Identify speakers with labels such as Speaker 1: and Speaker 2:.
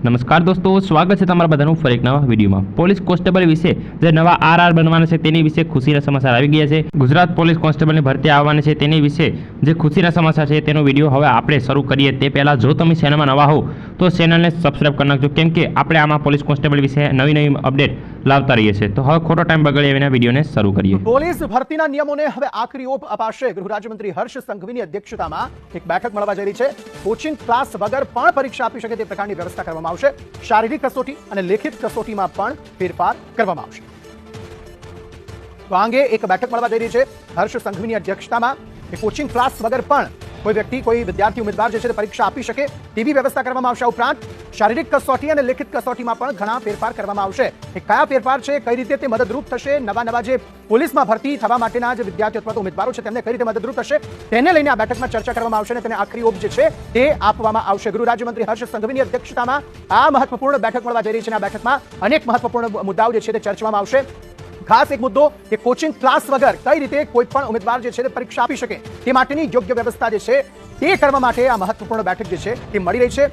Speaker 1: નમસ્કાર દોસ્તો, સ્વાગત છે તમારા બધાનું ફરી એક નવા વિડીયોમાં। પોલીસ કોન્સ્ટેબલ વિશે જે નવા આરઆર બનવાના છે તેની વિશે ખુશીના સમાચાર આવી ગયા છે। ગુજરાત પોલીસ કોન્સ્ટેબલની ભરતી આવવાની છે તેની વિશે જે ખુશીના સમાચાર છે તેનો વિડીયો હવે આપણે શરૂ કરીએ તે પહેલાં જો તમે ચેનલમાં નવા હો તો ચેનલને સબસ્ક્રાઇબ કરી નાખજો, કેમ કે આપણે આમાં પોલીસ કોન્સ્ટેબલ વિશે નવી અપડેટ લાવતા રહીએ છીએ। તો હવે ખોટો ટાઈમ બગાડ્યા વિના વિડીયોને શરૂ કરીએ।
Speaker 2: પોલીસ ભરતીના નિયમોને હવે આખરી ઓપ અપાશે। ગૃહ રાજ્યમંત્રી હર્ષ સંઘવીની અધ્યક્ષતામાં એક બેઠક મળવા જઈ રહી છે। કોચિંગ ક્લાસ વગર પણ પરીક્ષા આપી શકે તે પ્રકારની વ્યવસ્થા કરવામાં આવશે। શારીરિક કસોટી અને લેખિત કસોટીમાં પણ ફેરફાર કરવામાં આવશે। તો આ અંગે એક બેઠક મળવા જઈ રહી છે હર્ષ સંઘવીની અધ્યક્ષતામાં કે કોચિંગ ક્લાસ વગર પણ કોઈ વ્યક્તિ, કોઈ વિદ્યાર્થી, ઉમેદવાર જે છે તે પરીક્ષા આપી શકે તેવી વ્યવસ્થા કરવામાં આવશે। ઉપરાંત શારીરિક કસોટી અને લેખિત કસોટીમાં પણ ઘણા ફેરફાર કરવામાં આવશે। એ કયા ફેરફાર છે, કઈ રીતે તે મદદરૂપ થશે, નવા જે પોલીસમાં ભરતી થવા માટેના જે વિદ્યાર્થીઓ અથવા ઉમેદવારો છે તેમને કઈ રીતે મદદરૂપ થશે તેને લઈને આ બેઠકમાં ચર્ચા કરવામાં આવશે અને તેને આખરી ઓપ જે છે તે આપવામાં આવશે। ગૃહ રાજ્યમંત્રી હર્ષ સંઘવીની અધ્યક્ષતામાં આ મહત્વપૂર્ણ બેઠક મળવા જઈ રહી છે અને આ બેઠકમાં અનેક મહત્વપૂર્ણ મુદ્દાઓ જે છે તે ચર્ચવામાં આવશે। ખાસ એક મુદ્દો કે કોચિંગ ક્લાસ વગર કઈ રીતે કોઈ પણ ઉમેદવાર જે છે તે પરીક્ષા આપી શકે તે માટેની યોગ્ય વ્યવસ્થા જે છે તે કરવા માટે આ મહત્વપૂર્ણ બેઠક જે છે તે મળી રહી છે।